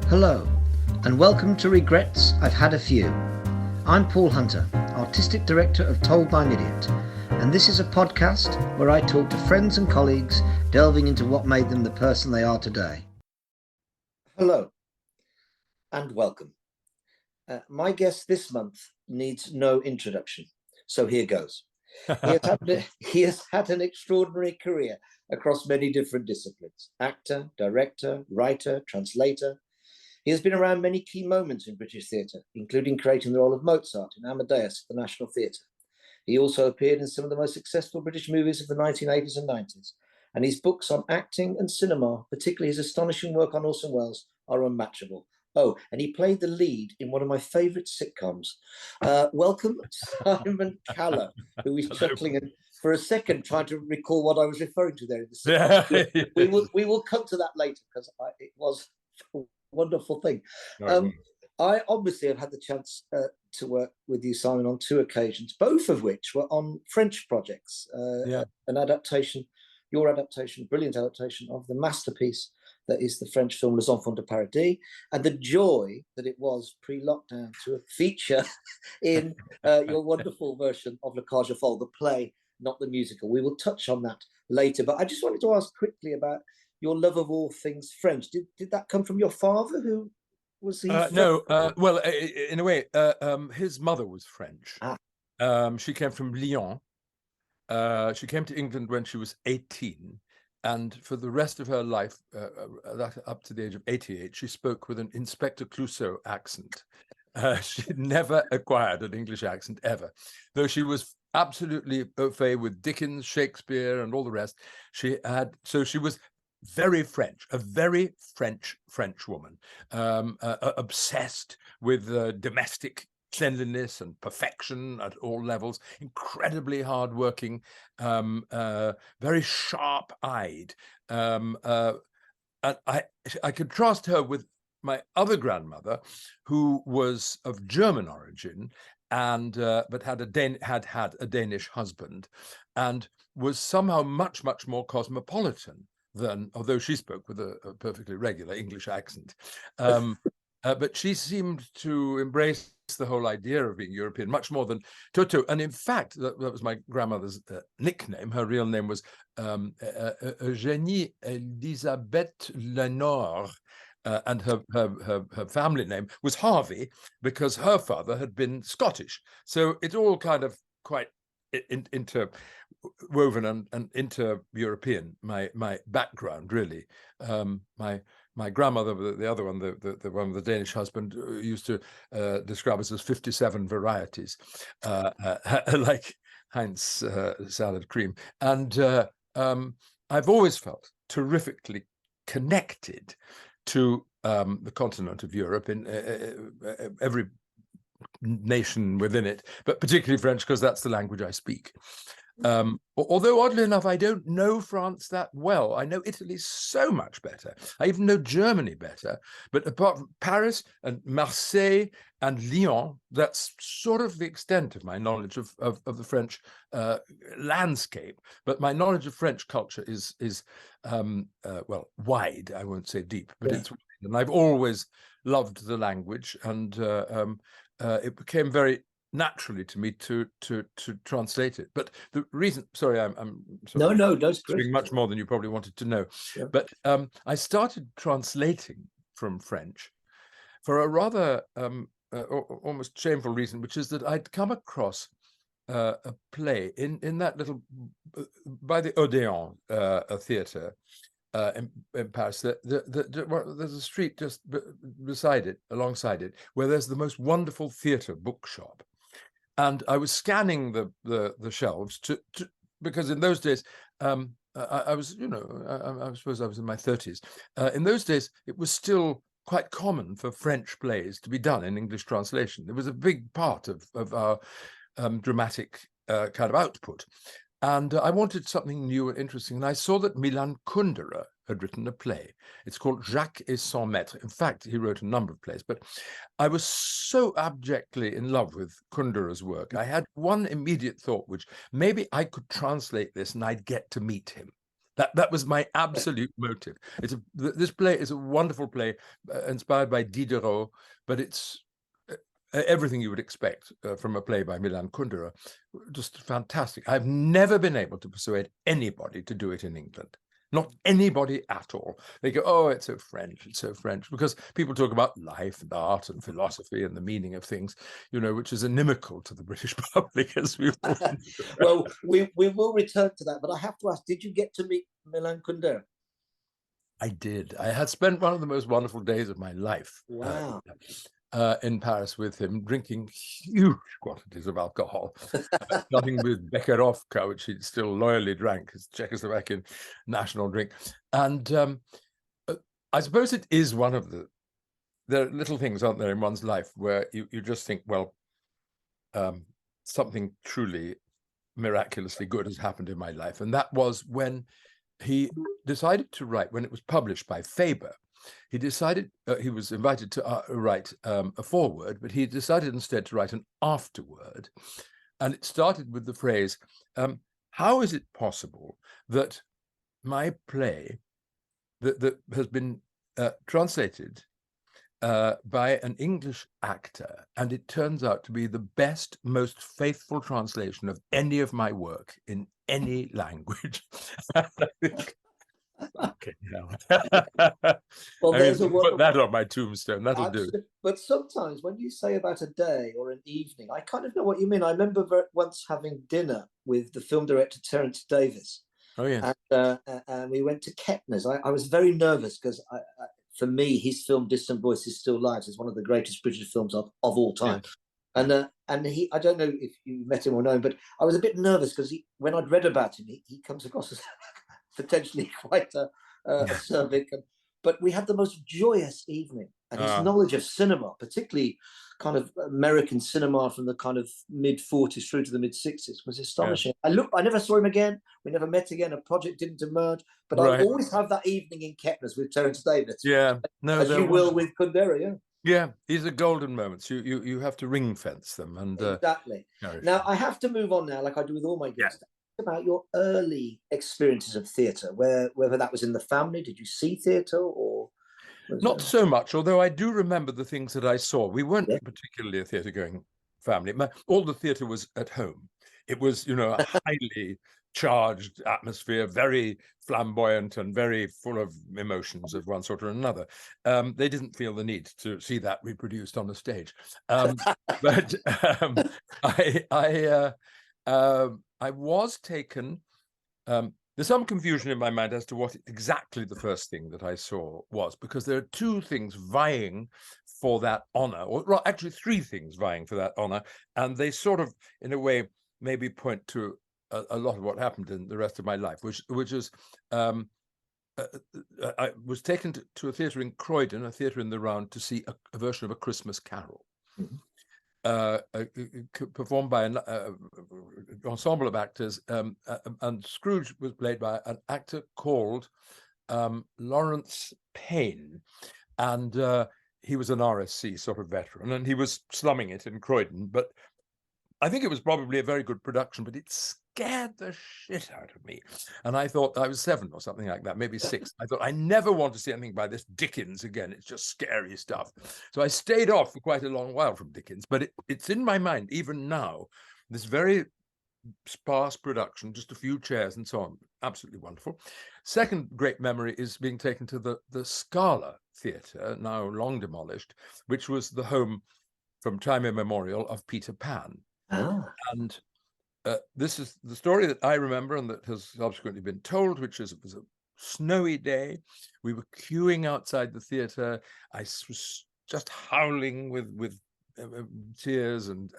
Hello, and welcome to Regrets I've Had a Few. I'm Paul Hunter, Artistic Director of Told by an Idiot, and this is a podcast where I talk to friends and colleagues delving into what made them the person they are today. Hello, and welcome. My guest this month needs no introduction, so here goes. He has had an extraordinary career across many different disciplines: actor, director, writer, translator. He has been around many key moments in British theatre, including creating the role of Mozart in Amadeus at the National Theatre. He also appeared in some of the most successful British movies of the 1980s and 90s, and his books on acting and cinema, particularly his astonishing work on Orson Welles, are unmatchable. Oh, and he played the lead in one of my favourite sitcoms. Welcome, Simon Callow, who is chuckling and for a second trying to recall what I was referring to there in the sitcom. We will come to that later because it was wonderful thing. I obviously have had the chance to work with you, Simon, on two occasions, both of which were on French projects. An adaptation, your adaptation, brilliant adaptation of the masterpiece that is the French film Les Enfants de Paradis, and the joy that it was pre-lockdown to feature in your wonderful version of Le Cage aux Folles, the play, not the musical. We will touch on that later, but I just wanted to ask quickly about your love of all things French. Did that come from your father, who was he? No, well, in a way, his mother was French. She came from Lyon. She came to England when she was 18, and for the rest of her life, up to the age of 88, she spoke with an Inspector Clouseau accent. She never acquired an English accent ever, though she was absolutely au fait with Dickens, Shakespeare, and all the rest. She was very French, a very French woman, obsessed with domestic cleanliness and perfection at all levels, incredibly hardworking, very sharp-eyed. And I contrast her with my other grandmother, who was of German origin, and but had a Danish husband, and was somehow much more cosmopolitan than, although she spoke with a perfectly regular English accent. But she seemed to embrace the whole idea of being European much more than Toto. And in fact, that was my grandmother's nickname. Her real name was Eugénie Elisabeth Lenore. And her family name was Harvey, because her father had been Scottish. So it's all kind of quite interwoven and inter-European, my background, really. My grandmother, the other one, the one with the Danish husband, used to describe us as 57 varieties, like Heinz salad cream. And I've always felt terrifically connected to the continent of Europe, in every nation within it, but particularly French, because that's the language I speak. Although, oddly enough, I don't know France that well. I know Italy so much better. I even know Germany better. But apart from Paris and Marseille and Lyon, that's sort of the extent of my knowledge of the French landscape. But my knowledge of French culture is well, wide. I won't say deep, but it's wide. And I've always loved the language, and it became very naturally to me to translate it. But the reason, sorry, I'm sorry, no, doing much more than you probably wanted to know. Yeah. But I started translating from French for a rather almost shameful reason, which is that I'd come across a play in that little by the Odéon theatre in Paris. There's a street just beside it, alongside it, where there's the most wonderful theatre bookshop. And I was scanning the shelves because in those days, I was, I suppose I was in my 30s. In those days, it was still quite common for French plays to be done in English translation. It was a big part of our dramatic kind of output. And I wanted something new and interesting. And I saw that Milan Kundera had written a play. It's called Jacques et son maître. In fact, he wrote a number of plays, but I was so abjectly in love with Kundera's work. I had one immediate thought, which maybe I could translate this and I'd get to meet him. That was my absolute motive. This play is a wonderful play, inspired by Diderot, but it's everything you would expect from a play by Milan Kundera. Just fantastic. I've never been able to persuade anybody to do it in England. Not anybody at all. They go, oh, it's so French, because people talk about life and art and philosophy and the meaning of things, which is inimical to the British public, as we all know. Well, we will return to that, but I have to ask, did you get to meet Milan Kundera? I did. I had spent one of the most wonderful days of my life. Wow. In Paris with him, drinking huge quantities of alcohol, starting with Becherovka, which he still loyally drank, his Czechoslovakian national drink. And I suppose it is one of there are little things, aren't there, in one's life where you just think, well, something truly miraculously good has happened in my life. And that was when he decided to write, when it was published by Faber. He decided, he was invited to write a foreword, but he decided instead to write an afterword. And it started with the phrase, how is it possible that my play that has been translated by an English actor, and it turns out to be the best, most faithful translation of any of my work in any language? Okay, well, there's put that on my tombstone. That'll do. But sometimes when you say about a day or an evening, I kind of know what you mean. I remember once having dinner with the film director Terence Davis. Oh yeah. And we went to Kettner's. I was very nervous because for me, his film Distant Voices Still Lives is one of the greatest British films of all time. Yeah. And he, I don't know if you met him or know him, but I was a bit nervous because when I'd read about him, he comes across as potentially quite acerbic, but we had the most joyous evening, and his knowledge of cinema, particularly kind of American cinema from the kind of mid-40s through to the mid-60s, was astonishing. Yeah. I never saw him again. We never met again. A project didn't emerge, but I always have that evening in Kettner's with Terence Davis. Yeah, no, as you will with Kundera. Yeah. Yeah, these are golden moments. You have to ring fence them, and exactly. Now I have to move on now, like I do with all my guests. About your early experiences of theatre, whether that was in the family. Did you see theatre or not so much? Although I do remember the things that I saw. We weren't particularly a theatre-going family. All the theatre was at home. It was, a highly charged atmosphere, very flamboyant and very full of emotions of one sort or another. They didn't feel the need to see that reproduced on the stage. But I was taken. There's some confusion in my mind as to what exactly the first thing that I saw was, because there are two things vying for that honor, or actually three things vying for that honor, and they sort of, in a way, maybe point to a lot of what happened in the rest of my life, which is I was taken to a theatre in Croydon, a theatre in the Round, to see a version of A Christmas Carol. Mm-hmm. Performed by an ensemble of actors, and Scrooge was played by an actor called Lawrence Payne, and he was an RSC sort of veteran, and he was slumming it in Croydon. But I think it was probably a very good production, but it scared the shit out of me. And I thought, I was 7 or something like that, maybe 6. I thought, I never want to see anything by this Dickens again. It's just scary stuff. So I stayed off for quite a long while from Dickens, but it's in my mind, even now, this very sparse production, just a few chairs and so on. Absolutely wonderful. Second great memory is being taken to the Scala Theatre, now long demolished, which was the home from time immemorial of Peter Pan. Ah. And this is the story that I remember and that has subsequently been told, which is it was a snowy day. We were queuing outside the theatre. I was just howling with tears and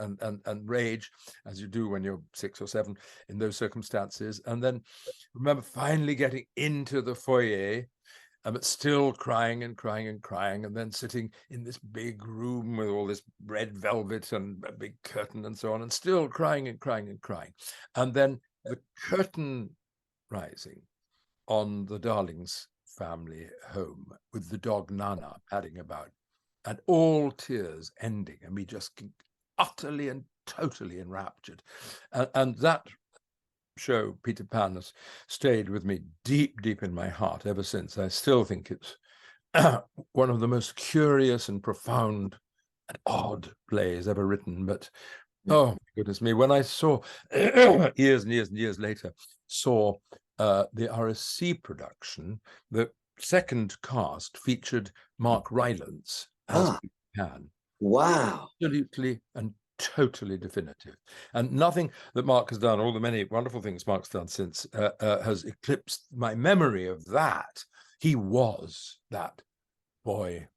rage, as you do when you're 6 or 7 in those circumstances. And then remember finally getting into the foyer, but still crying and crying and crying, and then sitting in this big room with all this red velvet and a big curtain and so on, and still crying and crying and crying. And then the curtain rising on the Darlings family home with the dog Nana padding about, and all tears ending, and me just utterly and totally enraptured. And that show, Peter Pan, has stayed with me deep, deep in my heart ever since. I still think it's one of the most curious and profound and odd plays ever written. But oh my goodness me, when I saw years and years and years later, saw the RSC production, the second cast featured Mark Rylance as Peter Pan. Wow. Absolutely and totally definitive. And nothing that Mark has done, all the many wonderful things Mark's done since, has eclipsed my memory of that. He was that boy,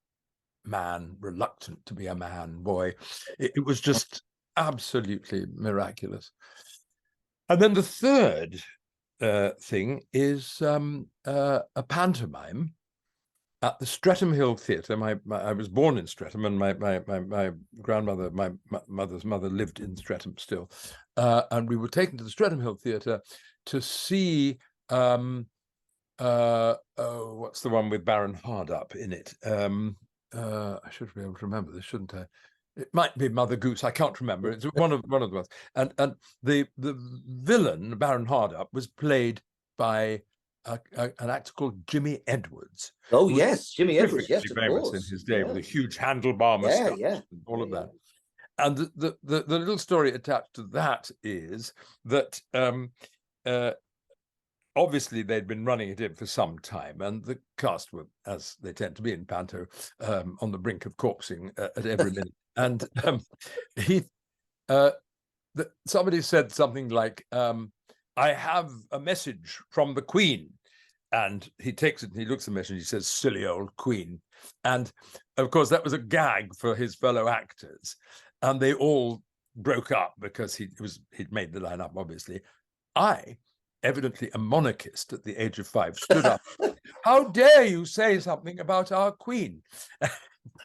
man, reluctant to be a man, boy. It was just absolutely miraculous. And then the third thing is a pantomime at the Streatham Hill Theatre. I was born in Streatham, and my grandmother, my mother's mother, lived in Streatham still, and we were taken to the Streatham Hill Theatre to see what's the one with Baron Hardup in it? I should be able to remember this, shouldn't I? It might be Mother Goose. I can't remember. It's one of the ones. And the villain, Baron Hardup, was played by an actor called Jimmy Edwards. Oh yes, Jimmy Edwards. Yes, of famous course. In his day, with a huge handlebar mustache, and all of that. And the little story attached to that is that obviously they'd been running it in for some time, and the cast were, as they tend to be in panto, on the brink of corpsing at every minute. And somebody said something like, I have a message from the Queen. And he takes it and he looks at the message and he says, silly old Queen. And of course, that was a gag for his fellow actors. And they all broke up because he'd made the line up, obviously. I, evidently a monarchist at the age of 5, stood up. How dare you say something about our Queen?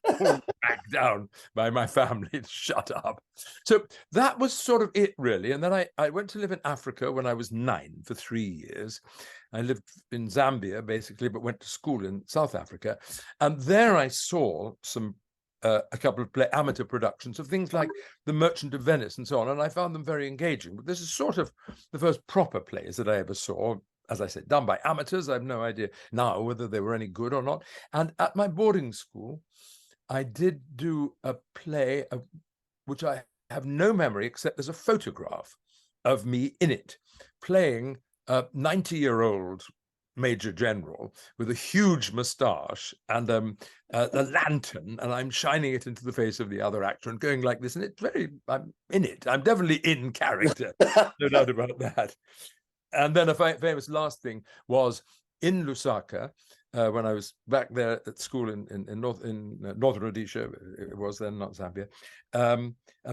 Back down by my family to shut up. So that was sort of it, really. And then I went to live in Africa when I was 9 for 3 years. I lived in Zambia, basically, but went to school in South Africa. And there I saw a couple of amateur productions of things like The Merchant of Venice and so on, and I found them very engaging. But this is sort of the first proper plays that I ever saw, as I said, done by amateurs. I have no idea now whether they were any good or not. And at my boarding school, I did do a play of which I have no memory except there's a photograph of me in it, playing a 90-year-old Major General with a huge moustache and a lantern, and I'm shining it into the face of the other actor and going like this. And I'm in it. I'm definitely in character, no doubt about that. And then a famous last thing was in Lusaka, when I was back there at school in Northern Rhodesia, it was then, not Zambia.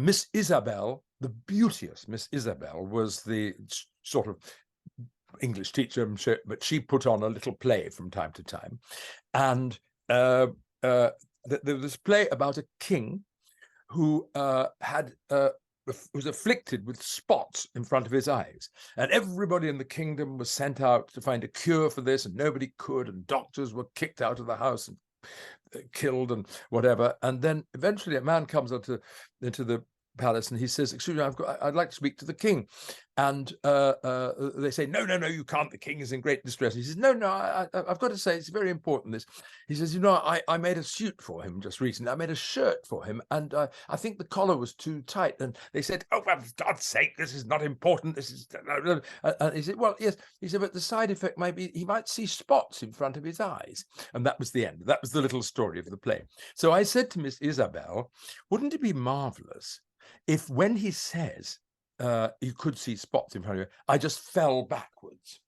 Miss Isabel, the beauteous Miss Isabel, was the sort of English teacher, but she put on a little play from time to time. And there was this play about a king who was afflicted with spots in front of his eyes. And everybody in the kingdom was sent out to find a cure for this, and nobody could, and doctors were kicked out of the house and killed and whatever. And then eventually a man comes into the palace and he says, excuse me, I'd like to speak to the king. And they say, no, you can't. The king is in great distress. And he says, no, I've got to say, it's very important, this. He says, I made a suit for him just recently. I made a shirt for him, and I think the collar was too tight. And they said, oh, well, for God's sake, this is not important. This is... And he said, well, yes. He said, but the side effect might be he might see spots in front of his eyes. And that was the end. That was the little story of the play. So I said to Miss Isabel, wouldn't it be marvelous if when he says you could see spots in front of you, I just fell backwards?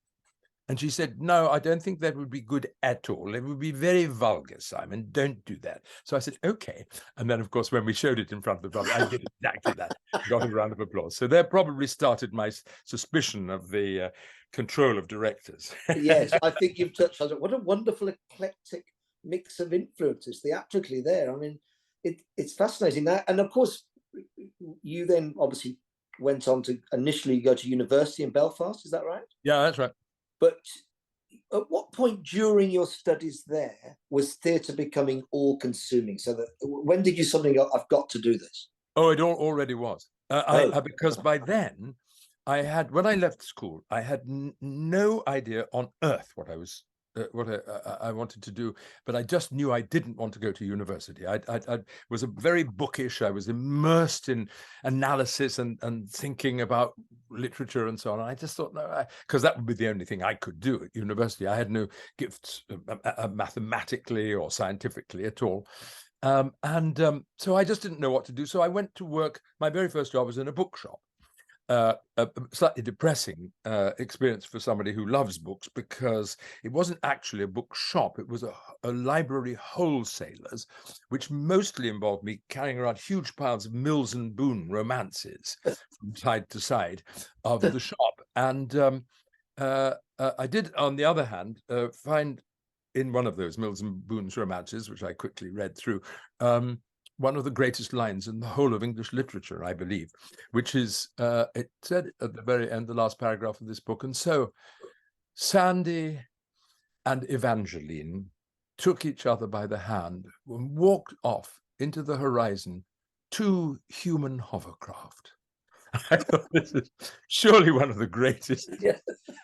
And she said, no, I don't think that would be good at all. It would be very vulgar, Simon. Don't do that. So I said, okay. And then, of course, when we showed it in front of the public, I did exactly that. Got a round of applause. So that probably started my suspicion of the control of directors. Yes, I think you've touched on it. What a wonderful eclectic mix of influences theatrically there. I mean, it's fascinating. And of course, you then obviously went on to initially go to university in Belfast, is that right? Yeah, that's right. But at what point during your studies there was theatre becoming all-consuming? So that when did you suddenly go, I've got to do this? Oh, it already was. Because by then when I left school, I had no idea on earth what I was what I wanted to do, but I just knew I didn't want to go to university. I was a very bookish. I was immersed in analysis and thinking about literature and so on. And I just thought, no, because that would be the only thing I could do at university. I had no gifts mathematically or scientifically at all. So I just didn't know what to do. So I went to work. My very first job was in a bookshop. A slightly depressing experience for somebody who loves books, because it wasn't actually a bookshop. It was a library wholesalers, which mostly involved me carrying around huge piles of Mills and Boon romances from side to side of the shop. And I did, on the other hand, find in one of those Mills and Boon's romances, which I quickly read through, one of the greatest lines in the whole of English literature, I believe, which is, it said at the very end, the last paragraph of this book, and so Sandy and Evangeline took each other by the hand and walked off into the horizon, two human hovercraft. I thought, this is surely one of the greatest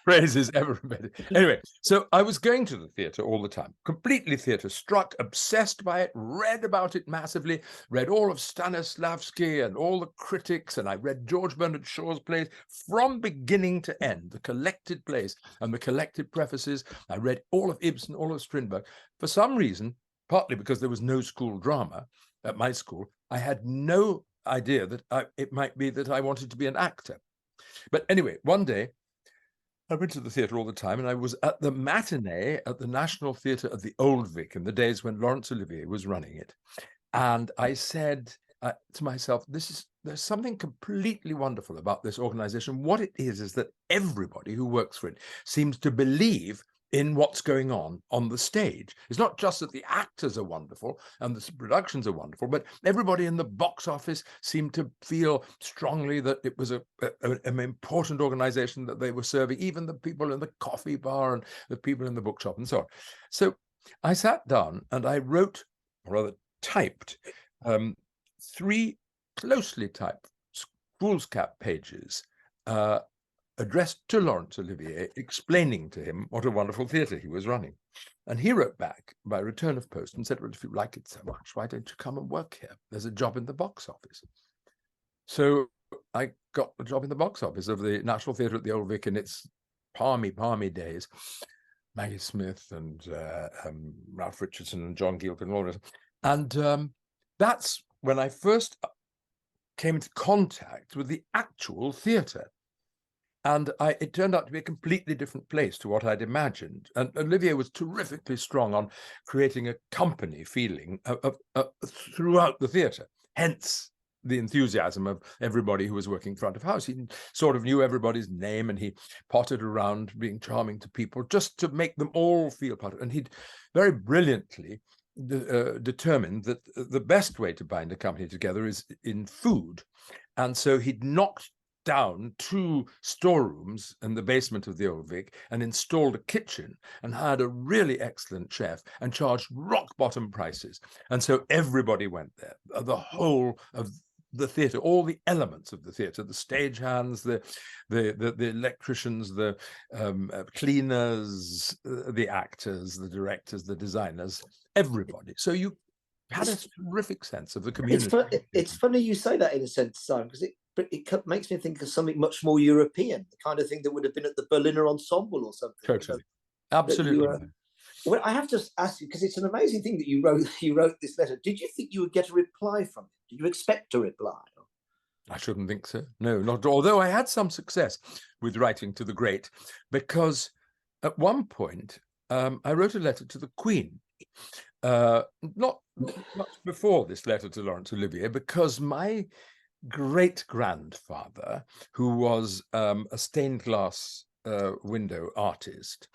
phrases ever invented. Anyway, so I was going to the theatre all the time, completely theatre struck, obsessed by it, read about it massively, read all of Stanislavski and all the critics, and I read George Bernard Shaw's plays from beginning to end, the collected plays and the collected prefaces. I read all of Ibsen, all of Strindberg. For some reason, partly because there was no school drama at my school, I had no idea that it might be that I wanted to be an actor. But anyway, one day I went to the theatre all the time, and I was at the matinee at the National Theatre at the Old Vic in the days when Laurence Olivier was running it. And I said to myself, there's something completely wonderful about this organization. What it is that everybody who works for it seems to believe in what's going on the stage. It's not just that the actors are wonderful and the productions are wonderful, but everybody in the box office seemed to feel strongly that it was an important organization that they were serving, even the people in the coffee bar and the people in the bookshop and so on. So I sat down and I wrote, or rather typed, 3 closely typed foolscap pages addressed to Laurence Olivier, explaining to him what a wonderful theatre he was running. And he wrote back by return of post and said, well, if you like it so much, why don't you come and work here? There's a job in the box office. So I got the job in the box office of the National Theatre at the Old Vic in its palmy days. Maggie Smith and Ralph Richardson and John Gielgud and all this. And that's when I first came into contact with the actual theatre. And it turned out to be a completely different place to what I'd imagined. And Olivier was terrifically strong on creating a company feeling throughout the theatre, hence the enthusiasm of everybody who was working front of house. He sort of knew everybody's name, and he potted around being charming to people just to make them all feel part of it. And he'd very brilliantly determined that the best way to bind a company together is in food. And so he'd knocked down 2 storerooms in the basement of the Old Vic and installed a kitchen and hired a really excellent chef and charged rock bottom prices. And so everybody went there, the whole of the theatre, all the elements of the theatre, the stagehands, the electricians, the cleaners, the actors, the directors, the designers, everybody. So you had a terrific sense of the community. It's funny you say that in a sense, Simon, because it makes me think of something much more European, the kind of thing that would have been at the Berliner Ensemble or something. Totally. Absolutely. Well, I have to ask you, because it's an amazing thing that you wrote this letter. Did you think you would get a reply from it? Did you expect a reply? I shouldn't think so. No, not although I had some success with writing to the great, because at one point I wrote a letter to the Queen, not much before this letter to Laurence Olivier, because my great-grandfather, who was a stained glass window artist,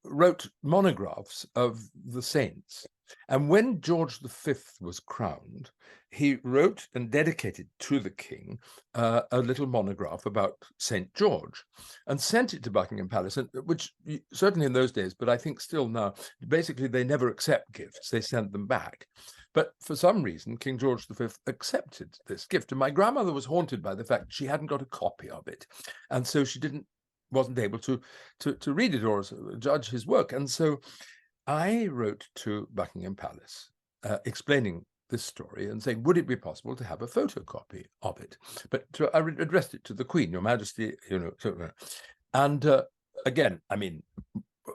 wrote monographs of the saints. And when George V was crowned, he wrote and dedicated to the king a little monograph about St. George and sent it to Buckingham Palace, which certainly in those days, but I think still now, basically they never accept gifts, they send them back. But for some reason, King George V accepted this gift. And my grandmother was haunted by the fact she hadn't got a copy of it. And so she wasn't able to read it or judge his work. And so I wrote to Buckingham Palace explaining this story and saying, would it be possible to have a photocopy of it? But I addressed it to the Queen, Your Majesty, and again, I mean,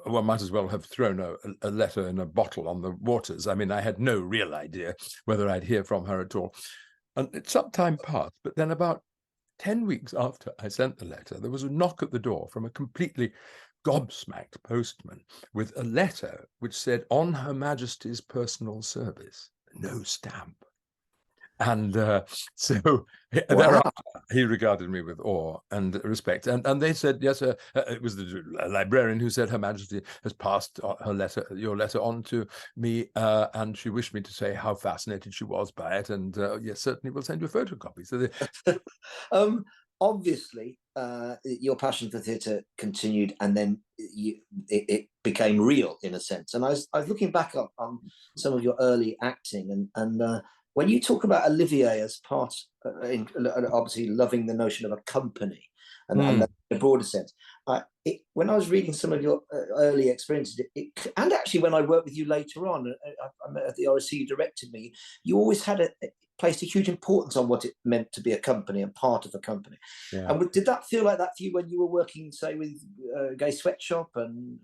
one might as well have thrown a letter in a bottle on the waters. I mean, I had no real idea whether I'd hear from her at all. And some time passed, but then about 10 weeks after I sent the letter, there was a knock at the door from a completely gobsmacked postman with a letter which said, on Her Majesty's personal service, no stamp. And so thereafter, he regarded me with awe and respect. And they said, yes, it was the librarian who said, Her Majesty has passed your letter on to me, and she wished me to say how fascinated she was by it. And yes, certainly we'll send you a photocopy. So obviously, your passion for theatre continued, and then it became real in a sense. And I was looking back on some of your early acting, and when you talk about Olivier as part, obviously loving the notion of a company, and in a broader sense, when I was reading some of your early experiences, and actually when I worked with you later on, I met at the RSC, you directed me, you always had placed a huge importance on what it meant to be a company and part of a company. Yeah. And did that feel like that for you when you were working, say, with Gay Sweatshop and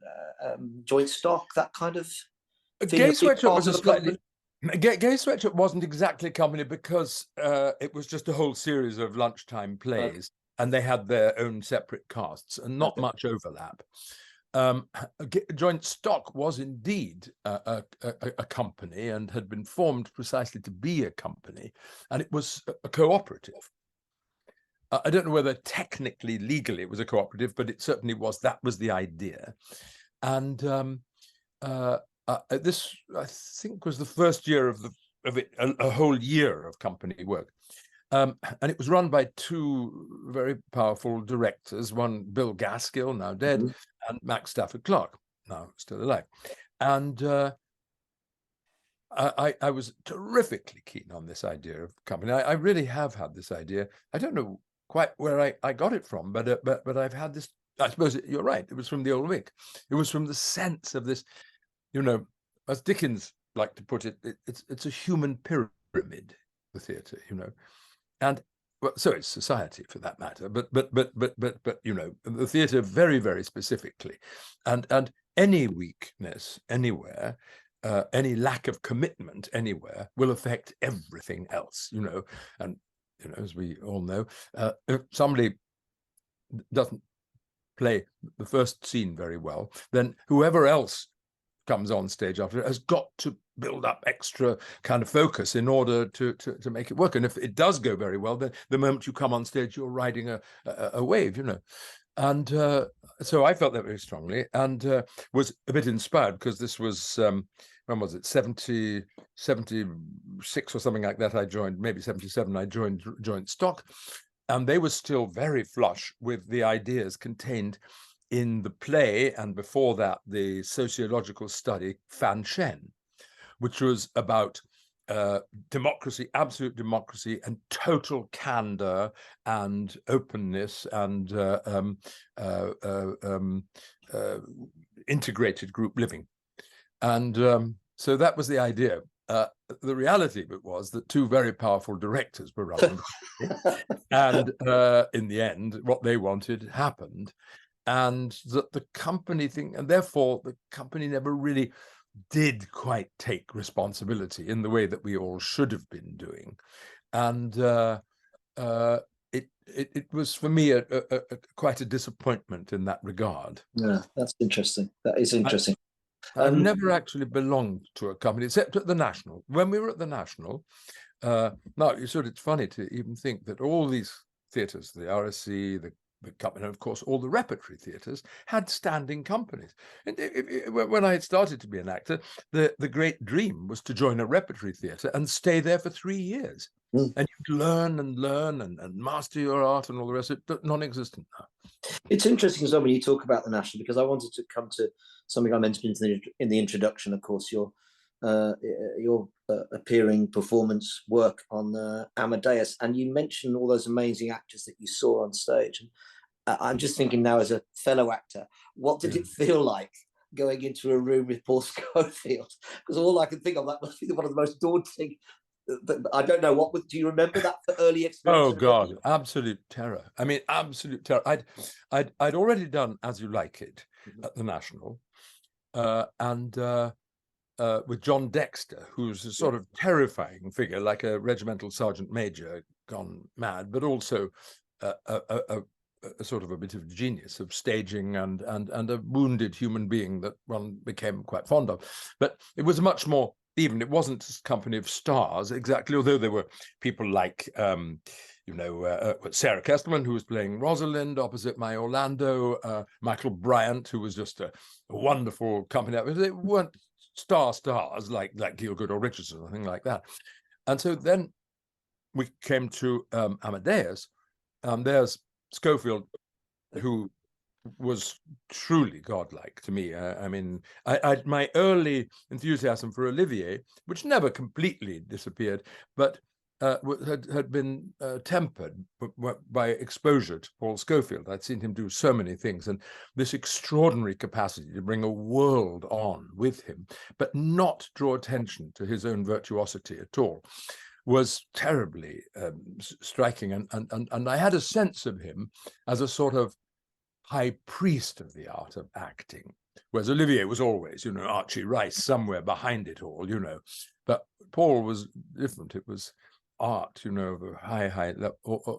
Joint Stock, that kind of thing? Gay Sweatshop was a slightly... Gay Sweatshop wasn't exactly a company because it was just a whole series of lunchtime plays, and they had their own separate casts and not much overlap. Joint Stock was indeed a company and had been formed precisely to be a company, and it was a cooperative. I don't know whether technically, legally it was a cooperative, but it certainly was. That was the idea. And this, I think, was the first year of it, a whole year of company work. And it was run by two very powerful directors, one Bill Gaskill, now dead, and Max Stafford Clark, now still alive. And I was terrifically keen on this idea of company. I really have had this idea. I don't know quite where I got it from, but I've had this. I suppose you're right. It was from the Old Vic. It was from the sense of this, as Dickens liked to put it, it's a human pyramid, the theatre, and so it's society for that matter. But the theatre very, very specifically, and any weakness anywhere, any lack of commitment anywhere will affect everything else, and as we all know, if somebody doesn't play the first scene very well, then whoever else comes on stage after it has got to build up extra kind of focus in order to make it work. And if it does go very well, then the moment you come on stage, you're riding a wave, And so I felt that very strongly, and was a bit inspired because this was, when was it, 76 or something like that I joined, maybe 77, I joined Joint Stock, and they were still very flush with the ideas contained in the play, and before that, the sociological study Fan Shen, which was about democracy, absolute democracy, and total candor and openness and integrated group living. And so that was the idea. The reality of it was that two very powerful directors were running and in the end, what they wanted happened. And that the company thing, and therefore the company never really did quite take responsibility in the way that we all should have been doing. And it was for me quite a disappointment in that regard. Yeah, that's interesting. That is interesting. I've never actually belonged to a company except at the National. When we were at the National, now it's funny to even think that all these theatres, the RSC, the company. And of course, all the repertory theatres had standing companies. And when I had started to be an actor, the great dream was to join a repertory theatre and stay there for 3 years. And you'd learn and master your art and all the rest of it, non-existent now. It's interesting as well when you talk about the National, because I wanted to come to something I mentioned in the introduction, of course, your appearing performance work on Amadeus, and you mentioned all those amazing actors that you saw on stage. And I'm just thinking now, as a fellow actor, what did it feel like going into a room with Paul Schofield? Because all I can think of, that must be one of the most daunting. I don't know, do you remember that early experience? Oh God, absolute terror. I mean, absolute terror. I'd already done As You Like It at the National, and with John Dexter, who's a sort of terrifying figure, like a regimental sergeant major gone mad, but also a sort of a bit of genius of staging and a wounded human being that one became quite fond of. But it was much more. Even it wasn't a company of stars exactly, although there were people like, Sarah Kestelman, who was playing Rosalind opposite my Orlando, Michael Bryant, who was just a wonderful company. They weren't stars like Gielgud or Richardson or anything like that. And so then we came to Amadeus, and there's Schofield, who was truly godlike to me. I mean, my early enthusiasm for Olivier, which never completely disappeared, but had been tempered by exposure to Paul Schofield. I'd seen him do so many things, and this extraordinary capacity to bring a world on with him, but not draw attention to his own virtuosity at all, was terribly striking. And I had a sense of him as a sort of high priest of the art of acting, whereas Olivier was always, Archie Rice somewhere behind it all, But Paul was different. It was art, of a high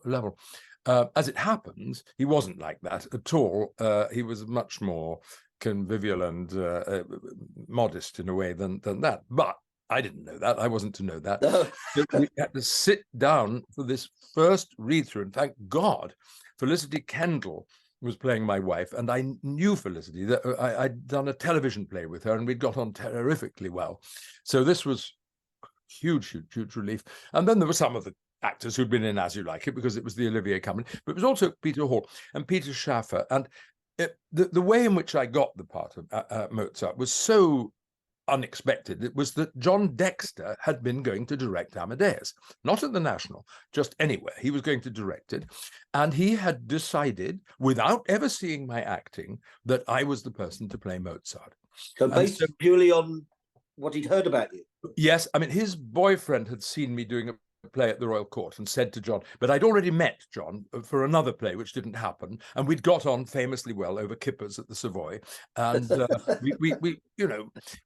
level. As it happens, he wasn't like that at all. He was much more convivial and modest in a way than that. But I didn't know that. I wasn't to know that. No. So we had to sit down for this first read-through, and thank God, Felicity Kendall was playing my wife, and I knew Felicity. That I'd done a television play with her, and we'd got on terrifically well. So this was huge relief. And then there were some of the actors who'd been in As You Like It, because it was the Olivier company, but it was also Peter Hall and Peter Schaffer. And the way in which I got the part of Mozart was so unexpected. It was that John Dexter had been going to direct Amadeus, not at the National, just anywhere. He was going to direct it, and he had decided, without ever seeing my acting, that I was the person to play Mozart. So based purely on what he'd heard about you? Yes, I mean, his boyfriend had seen me doing a play at the Royal Court and said to John, but I'd already met John for another play which didn't happen, and we'd got on famously well over kippers at the Savoy, and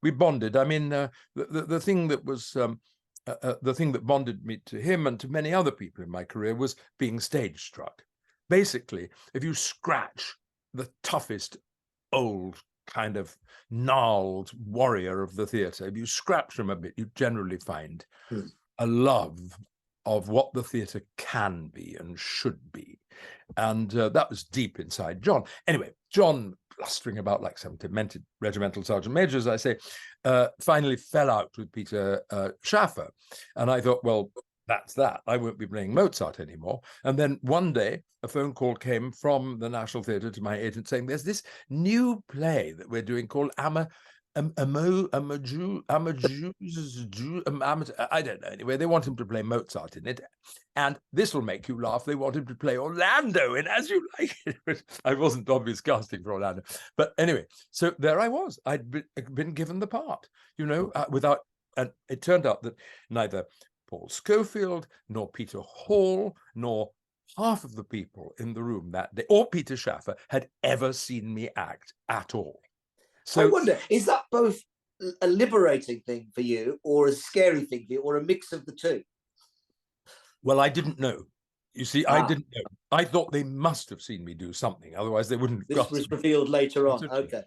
we bonded. I mean, the thing that was the thing that bonded me to him and to many other people in my career was being stage struck. Basically, if you scratch the toughest old kind of gnarled warrior of the theatre, if you scratch them a bit, you generally find a love of what the theatre can be and should be. And that was deep inside John. Anyway, John, blustering about like some demented regimental sergeant major, as I say, finally fell out with Peter Schaffer. And I thought, well, that's that. I won't be playing Mozart anymore. And then one day, a phone call came from the National Theatre to my agent saying, there's this new play that we're doing called I don't know. Anyway, they want him to play Mozart in it, and this will make you laugh. They want him to play Orlando in As You Like It. I wasn't obvious casting for Orlando, but anyway, so there I was. I'd been given the part, without. And it turned out that neither Paul Schofield nor Peter Hall nor half of the people in the room that day, or Peter Schaffer, had ever seen me act at all. So I wonder, is that both a liberating thing for you or a scary thing for you, or a mix of the two? Well, I didn't know. You see, I didn't know. I thought they must have seen me do something, otherwise they wouldn't have got This was revealed later on. Okay.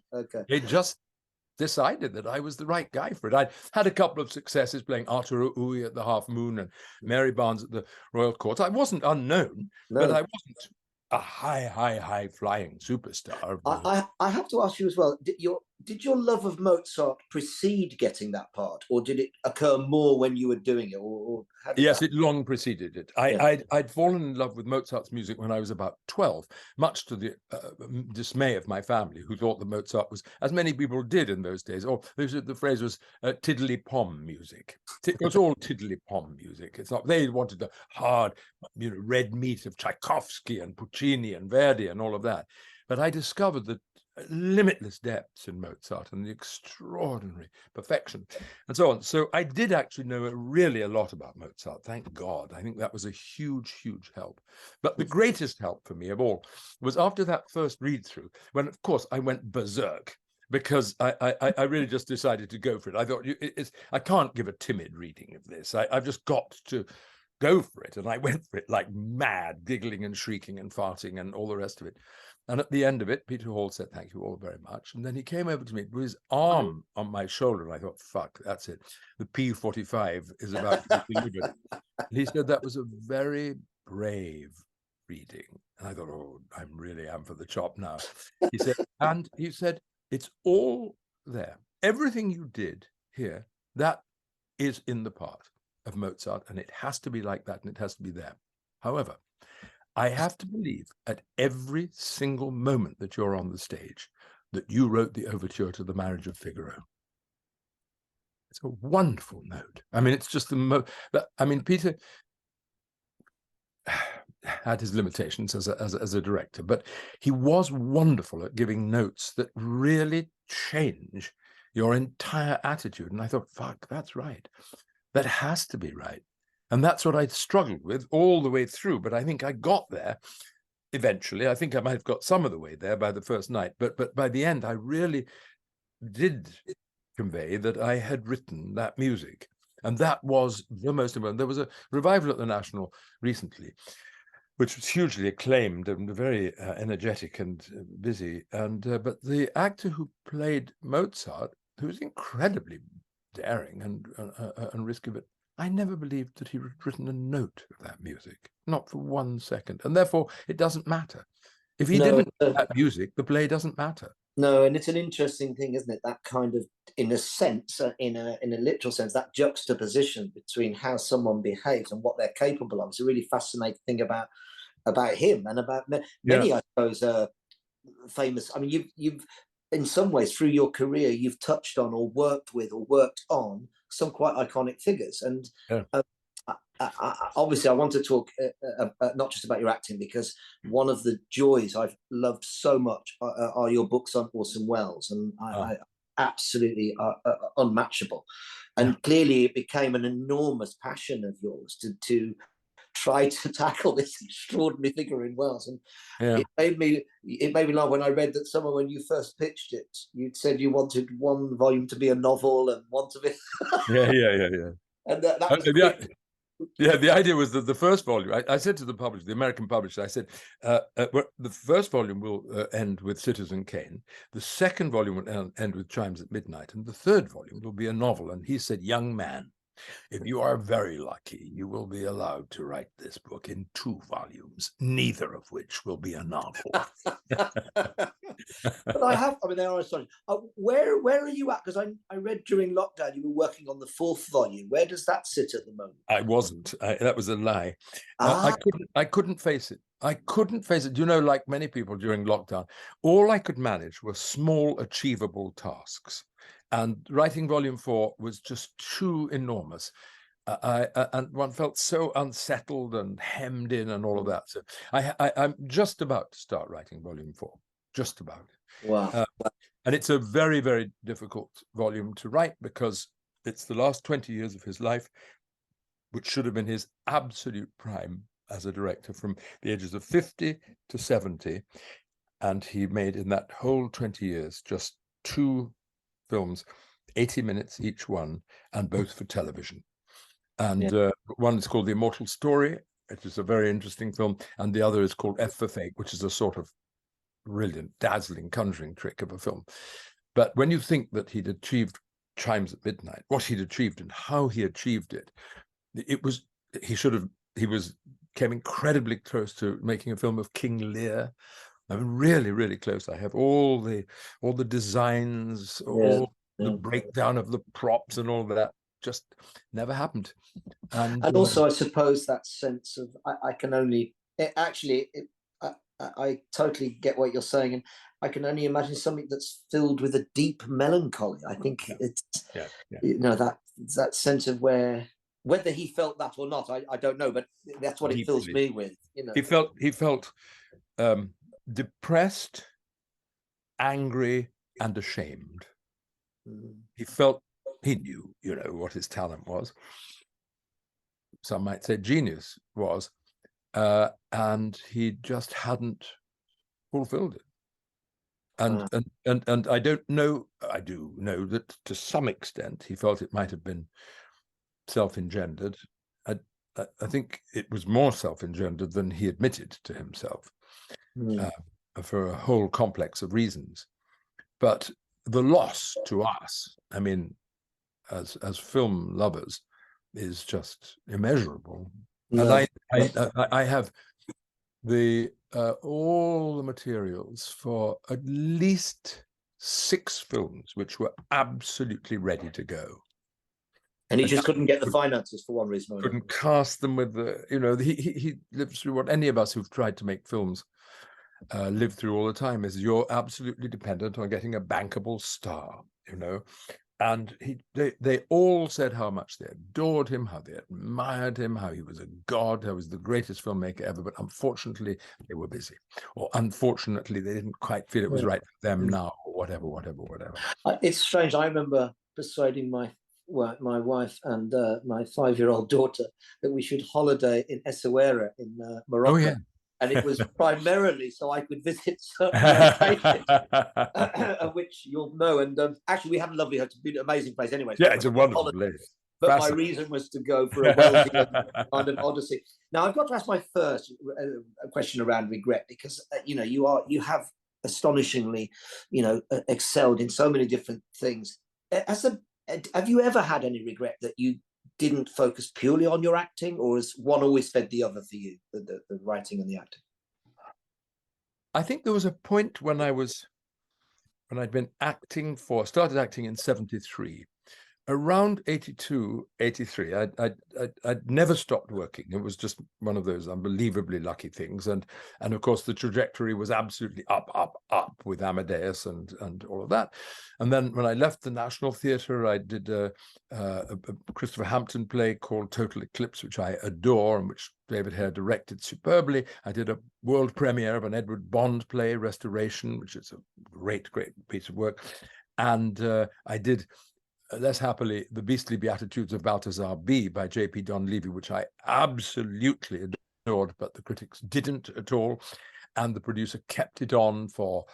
They just decided that I was the right guy for it. I'd had a couple of successes playing Arturo Ui at the Half Moon and Mary Barnes at the Royal Court. I wasn't unknown, but I wasn't a high flying superstar. I have to ask you as well, did your love of Mozart precede getting that part, or did it occur more when you were doing it? Or yes, it long preceded it. I'd fallen in love with Mozart's music when I was about 12, much to the dismay of my family, who thought that Mozart was, as many people did in those days, or the phrase was tiddly-pom music. It was all tiddly-pom music. It's not, they wanted the hard, red meat of Tchaikovsky and Puccini and Verdi and all of that. But I discovered that limitless depths in Mozart and the extraordinary perfection and so on. So I did actually know really a lot about Mozart, thank God. I think that was a huge help. But the greatest help for me of all was after that first read through, when of course I went berserk, because I really just decided to go for it. I thought, I can't give a timid reading of this. I've just got to go for it. And I went for it like mad, giggling and shrieking and farting and all the rest of it. And at the end of it, Peter Hall said, "Thank you all very much." And then he came over to me with his arm on my shoulder. And I thought, fuck, that's it. The P45 is about to be delivered. And he said, "That was a very brave reading." And I thought, oh, I really am for the chop now. He said, "It's all there. Everything you did here, that is in the part of Mozart. And it has to be like that. And it has to be there. However, I have to believe at every single moment that you're on the stage that you wrote the overture to The Marriage of Figaro." It's a wonderful note. I mean, it's just Peter had his limitations as a director, but he was wonderful at giving notes that really change your entire attitude. And I thought, fuck, that's right. That has to be right. And that's what I struggled with all the way through. But I think I got there eventually. I think I might have got some of the way there by the first night. But by the end, I really did convey that I had written that music. And that was the most important. There was a revival at the National recently, which was hugely acclaimed and very energetic and busy. But the actor who played Mozart, who was incredibly daring and risky, but I never believed that he had written a note of that music, not for 1 second. And therefore, it doesn't matter. If he didn't write that music, the play doesn't matter. No, and it's an interesting thing, isn't it? That kind of, in a sense, in a literal sense, that juxtaposition between how someone behaves and what they're capable of is a really fascinating thing about him and about many, I suppose, famous. I mean, you've in some ways through your career, you've touched on or worked with or worked on some quite iconic figures. And obviously, I want to talk not just about your acting, because one of the joys I've loved so much are your books on Orson Welles, and I absolutely unmatchable. And clearly, it became an enormous passion of yours to try to tackle this extraordinary figure in Wales. And it made me laugh when I read that somewhere when you first pitched it, you'd said you wanted one volume to be a novel and one to be yeah. And that was the idea was that the first volume, I said to the publisher, the American publisher, I said, the first volume will end with Citizen Kane. The second volume will end with Chimes at Midnight. And the third volume will be a novel. And he said, "Young man, if you are very lucky, you will be allowed to write this book in 2 volumes, neither of which will be a novel." But there are astonishing. Where are you at? Because I read during lockdown you were working on the 4th volume. Where does that sit at the moment? I wasn't. That was a lie. I couldn't face it. I couldn't face it. You know, like many people during lockdown, all I could manage were small, achievable tasks. And writing volume 4 was just too enormous. And one felt so unsettled and hemmed in and all of that. So I'm just about to start writing volume 4. Just about. Wow. And it's a very, very difficult volume to write because it's the last 20 years of his life, which should have been his absolute prime as a director, from the ages of 50 to 70. And he made in that whole 20 years just 2 films, 80 minutes each one, and both for television. And one is called The Immortal Story, which is a very interesting film, and the other is called F for Fake, which is a sort of brilliant, dazzling, conjuring trick of a film. But when you think that he'd achieved Chimes at Midnight, what he'd achieved and how he achieved it, he was came incredibly close to making a film of King Lear. I mean, really, really close. I have all the designs, all the breakdown of the props and all that. Just never happened. And also, I suppose that sense of I can only I totally get what you're saying, and I can only imagine something that's filled with a deep melancholy. I think it's that sense of whether he felt that or not, I don't know, but that's what it fills me with. He felt depressed, angry, and ashamed. He knew, what his talent was. Some might say genius was, and he just hadn't fulfilled it. And I don't know. I do know that to some extent he felt it might have been self-engendered. I think it was more self-engendered than he admitted to himself, for a whole complex of reasons. But the loss to us, I mean, as film lovers, is just immeasurable. And I have all the materials for at least 6 films which were absolutely ready to go. And he just couldn't get the finances for one reason or another. Couldn't cast them with he lives through what any of us who've tried to make films live through all the time, is you're absolutely dependent on getting a bankable star, And they all said how much they adored him, how they admired him, how he was a god, how he was the greatest filmmaker ever. But unfortunately, they were busy, or unfortunately, they didn't quite feel it was right for them now, or whatever. It's strange. I remember persuading my wife and my 5-year-old daughter that we should holiday in Essaouira in Morocco. Oh, yeah. And it was primarily so I could visit certain locations, which you'll know. And actually, we have a lovely hotel, an amazing place anyway. Yeah, it's a wonderful place. But my reason was to go for a well-developed kind of odyssey. Now, I've got to ask my first question around regret, because you have astonishingly, excelled in so many different things. Have you ever had any regret that you didn't focus purely on your acting, or has one always fed the other for you, the writing and the acting? I think there was a point when I'd been started acting in 73. Around 82, 83, I'd never stopped working. It was just one of those unbelievably lucky things. And of course, the trajectory was absolutely up with Amadeus and all of that. And then when I left the National Theatre, I did a Christopher Hampton play called Total Eclipse, which I adore and which David Hare directed superbly. I did a world premiere of an Edward Bond play, Restoration, which is a great piece of work. And I did, less happily, The Beastly Beatitudes of Balthazar B by J.P. Donlevy, which I absolutely adored, but the critics didn't at all. And the producer kept it on for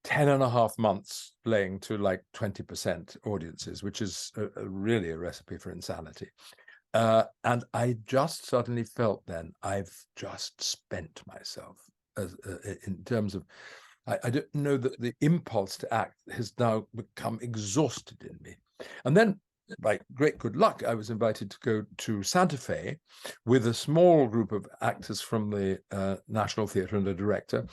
10.5 months, playing to like 20% audiences, which is really a recipe for insanity. And I just suddenly felt then I've just spent myself in terms of, I don't know, that the impulse to act has now become exhausted in me. And then, by great good luck, I was invited to go to Santa Fe with a small group of actors from the National Theatre and a director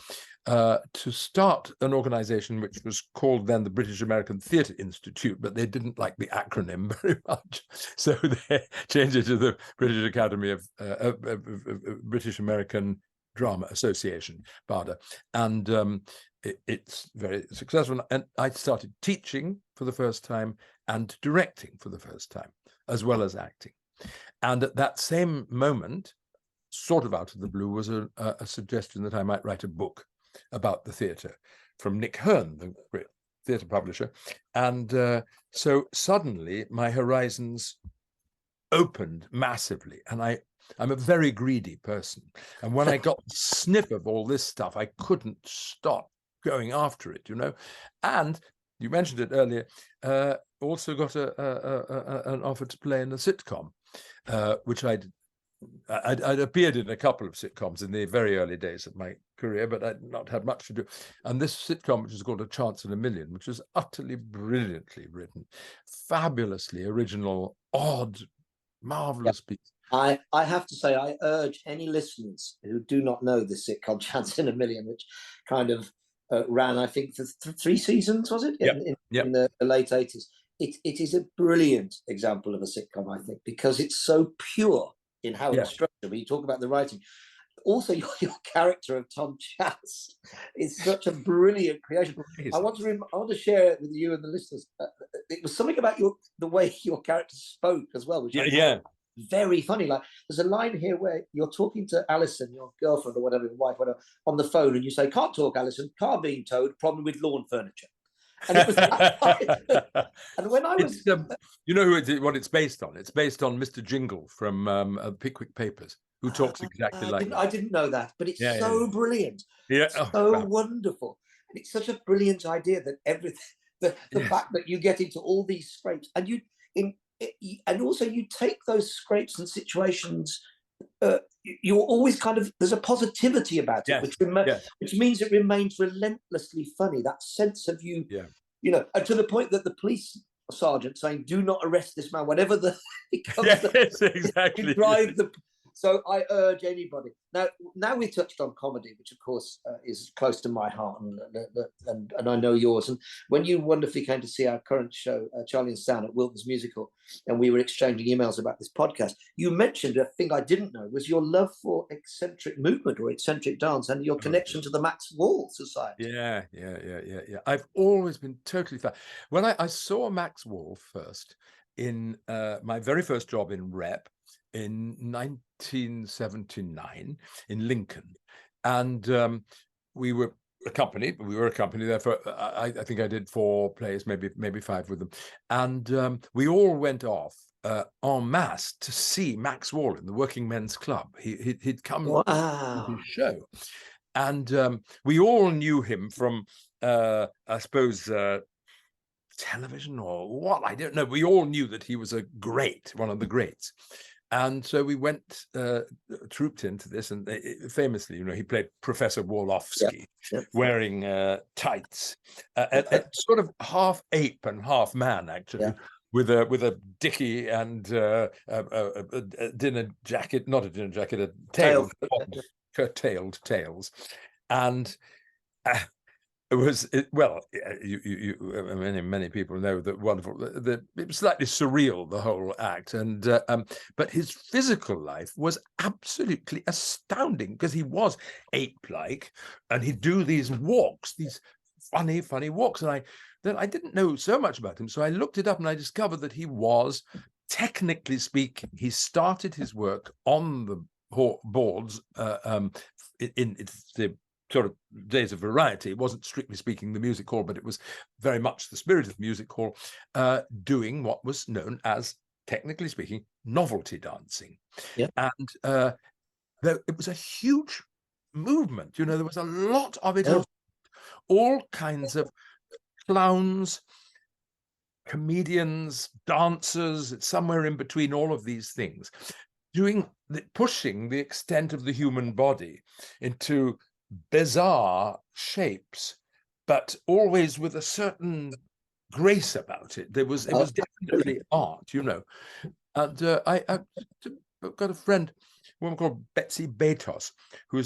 to start an organization which was called then the British American Theatre Institute, but they didn't like the acronym very much. So they changed it to the British Academy of British American Drama Association, BARDA. And it's very successful. And I started teaching for the first time and directing for the first time, as well as acting. And at that same moment, sort of out of the blue, was a suggestion that I might write a book about the theatre from Nick Hearn, the great theatre publisher. And so suddenly my horizons opened massively. And I'm a very greedy person. And when I got the sniff of all this stuff, I couldn't stop going after it, And you mentioned it earlier, also got an offer to play in a sitcom, which I'd appeared in a couple of sitcoms in the very early days of my career, but I'd not had much to do. And this sitcom, which is called A Chance in a Million, which was utterly brilliantly written, fabulously original, odd, marvelous piece. I have to say, I urge any listeners who do not know this sitcom, Chance in a Million, which kind of ran, I think, for 3 seasons, was it? In the late 80s. It is a brilliant example of a sitcom, I think, because it's so pure in how it's structured. When you talk about the writing, also your character of Tom Chance is such a brilliant creation. I want to share it with you and the listeners. It was something about the way your character spoke as well, which very funny. Like, there's a line here where you're talking to Alison, your girlfriend or whatever, wife, whatever, on the phone, and you say, "Can't talk, Alison. Car being towed. Problem with lawn furniture." And it was, and when I was, you know what it's based on? It's based on Mr. Jingle from Pickwick Papers, who talks exactly like that. I didn't know that, but it's so brilliant. Yeah, wonderful. And it's such a brilliant idea that everything, the fact that you get into all these scrapes, and and also you take those scrapes and situations. You're always kind of, there's a positivity about it, which means it remains relentlessly funny. That sense of you know, and to the point that the police sergeant saying, "Do not arrest this man," whatever exactly. Drive the. So I urge anybody. Now we touched on comedy, which of course is close to my heart, and I know yours. And when you wonderfully came to see our current show, Charlie and Stan at Wilton's Musical, and we were exchanging emails about this podcast, you mentioned a thing I didn't know was your love for eccentric movement or eccentric dance, and your connection to the Max Wall Society. Yeah. I've always been totally fan. When I saw Max Wall first in my very first job in Rep in 1979 in Lincoln, and we were a company there for I think I did 4 plays, maybe 5 with them, and we all went off en masse to see Max Wall in the Working Men's Club. He'd come to his show, and we all knew him from I suppose television or what, I don't know. We all knew that he was one of the greats. And so we went, trooped into this, and famously, you know, he played Professor Wolofsky, wearing tights, sort of half ape and half man, actually, with a dicky and a dinner jacket, not a dinner jacket, a tail, curtailed tails, and it was many people know that wonderful. It was slightly surreal, the whole act, and but his physical life was absolutely astounding because he was ape-like, and he'd do these walks, these funny walks, and I didn't know so much about him, so I looked it up and I discovered that he was, technically speaking, he started his work on the boards in the sort of days of variety. It wasn't strictly speaking the music hall, but it was very much the spirit of the music hall, doing what was known as, technically speaking, novelty dancing. And it was a huge movement. You know, there was a lot of it. All kinds of clowns, comedians, dancers, it's somewhere in between all of these things, pushing the extent of the human body into bizarre shapes, but always with a certain grace about it. It was definitely art, you know. And I've got a friend, a woman called Betsy Betos, who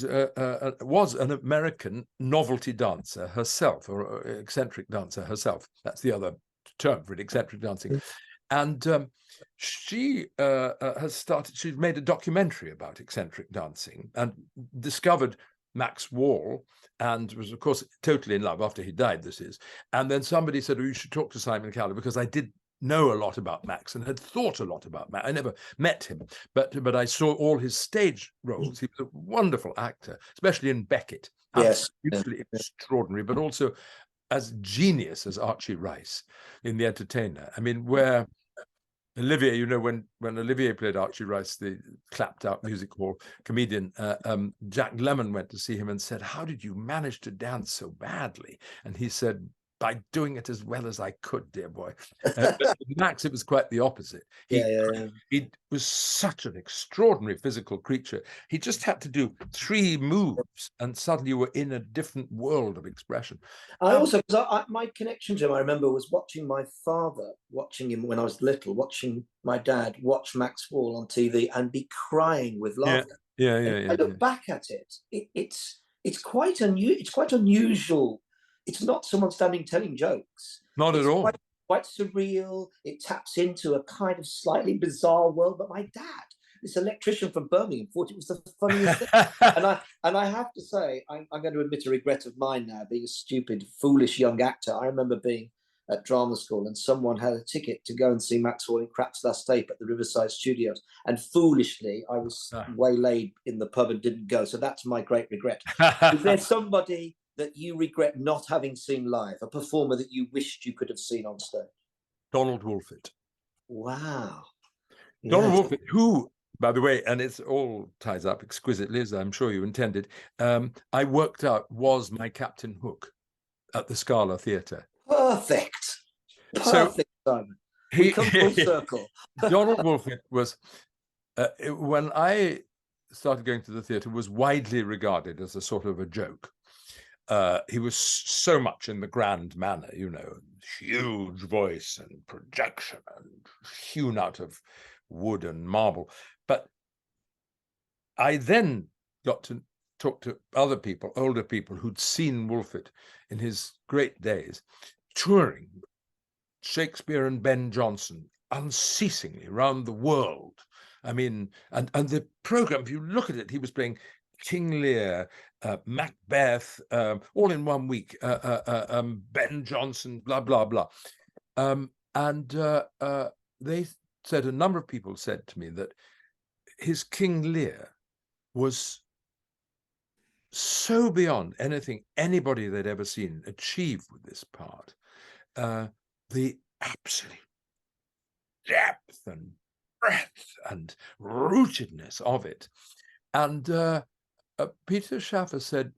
was an American novelty dancer herself, or eccentric dancer herself. That's the other term for it, eccentric dancing. And she she's made a documentary about eccentric dancing and discovered Max Wall, and was, of course, totally in love after he died, this is. And then somebody said, "Oh, you should talk to Simon Callow," because I did know a lot about Max and had thought a lot about Max. I never met him, but I saw all his stage roles. He was a wonderful actor, especially in Beckett. Absolutely extraordinary, but also as genius as Archie Rice in The Entertainer. I mean, where Olivier, you know, when Olivier played Archie Rice, the clapped out music hall comedian, Jack Lemmon went to see him and said, "How did you manage to dance so badly?" And he said, by doing it as well as I could, dear boy. But with Max, it was quite the opposite. He was such an extraordinary physical creature. He just had to do 3 moves, and suddenly you were in a different world of expression. My connection to him, I remember, was watching my father, watching him when I was little, watching my dad watch Max Wall on TV and be crying with laughter. I look back at it. It's quite unusual. It's not someone standing telling jokes. Not at all. Quite surreal. It taps into a kind of slightly bizarre world. But my dad, this electrician from Birmingham, thought it was the funniest thing. And I have to say, I'm going to admit a regret of mine now, being a stupid, foolish young actor. I remember being at drama school and someone had a ticket to go and see Maxwell in Crapslas Tape at the Riverside Studios, and foolishly I was waylaid in the pub and didn't go. So that's my great regret. Is there somebody that you regret not having seen live, a performer that you wished you could have seen on stage? Donald Wolfett. Wow. Donald Wolfett, who, by the way, and it all ties up exquisitely, as I'm sure you intended, I worked out was my Captain Hook at the Scala Theatre. Perfect, Simon. We come full circle. Donald Wolfett was, when I started going to the theatre, was widely regarded as a sort of a joke. He was so much in the grand manner, huge voice and projection and hewn out of wood and marble. But I then got to talk to other people, older people, who'd seen Wolfett in his great days, touring Shakespeare and Ben Jonson unceasingly around the world. I mean, and the program, if you look at it, he was playing King Lear, Macbeth, all in 1 week, Ben Jonson, blah, blah, blah. They said, a number of people said to me that his King Lear was so beyond anything anybody they'd ever seen achieve with this part. The absolute depth and breadth and rootedness of it. And Peter Schaffer said,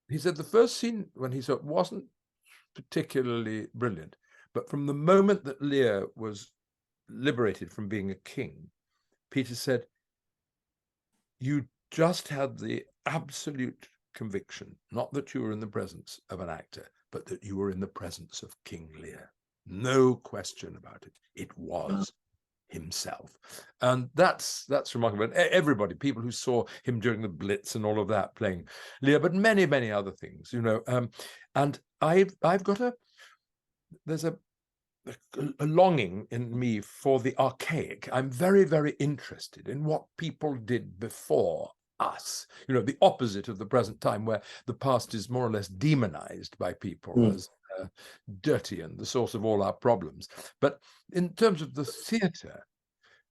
the first scene when he saw it wasn't particularly brilliant, but from the moment that Lear was liberated from being a king, Peter said, you just had the absolute conviction, not that you were in the presence of an actor, but that you were in the presence of King Lear. No question about it. It was himself. And that's remarkable. Everybody, people who saw him during the Blitz and all of that playing Lear, but many, many other things, and I've got there's a longing in me for the archaic. I'm very, very interested in what people did before us, the opposite of the present time, where the past is more or less demonized by people as dirty and the source of all our problems. But in terms of the theatre,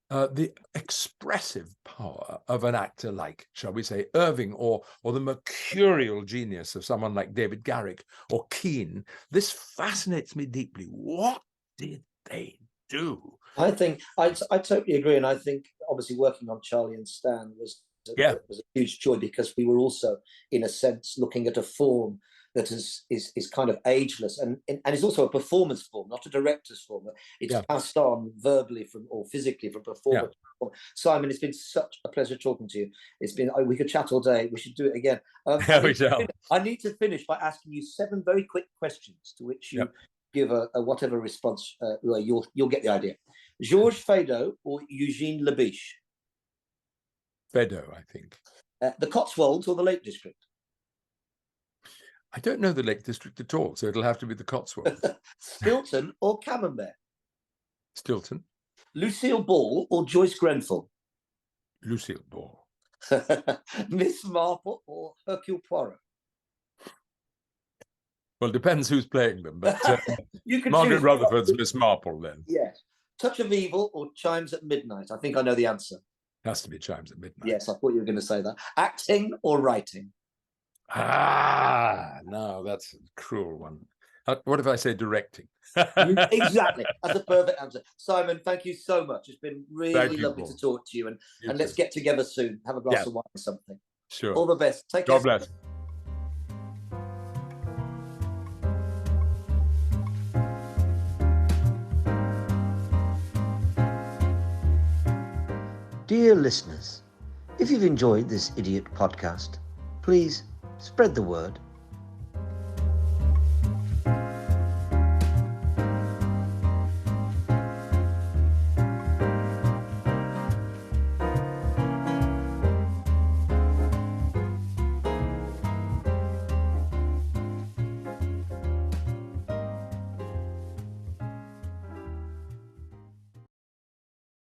the expressive power of an actor like, shall we say, Irving, or the mercurial genius of someone like David Garrick or Keane, this fascinates me deeply. What did they do? I think I totally agree, and I think obviously working on Charlie and Stan was a huge joy, because we were also, in a sense, looking at a form that is kind of ageless and is also a performance form, not a director's form. It's passed on verbally or physically from performer to performer. Simon, it's been such a pleasure talking to you. It's been, we could chat all day. We should do it again. I need to finish by asking you 7 very quick questions, to which you give a whatever response. You'll get the idea. Georges Feydeau or Eugene Labiche? Feydeau, I think. The Cotswolds or the Lake District? I don't know the Lake District at all, so it'll have to be the Cotswolds. Stilton or Camembert? Stilton. Lucille Ball or Joyce Grenfell? Lucille Ball. Miss Marple or Hercule Poirot? Well, depends who's playing them, but Margaret Rutherford's Miss Marple then. Yes. Touch of Evil or Chimes at Midnight? I think I know the answer. Has to be Chimes at Midnight. Yes, I thought you were going to say that. Acting or writing? No, that's a cruel one. What if I say directing? Exactly. That's a perfect answer. Simon, thank you so much. It's been really lovely to talk to you. And let's get together soon. Have a glass of wine or something. Sure. All the best. Take care. God bless. Dear listeners, if you've enjoyed this idiot podcast, please spread the word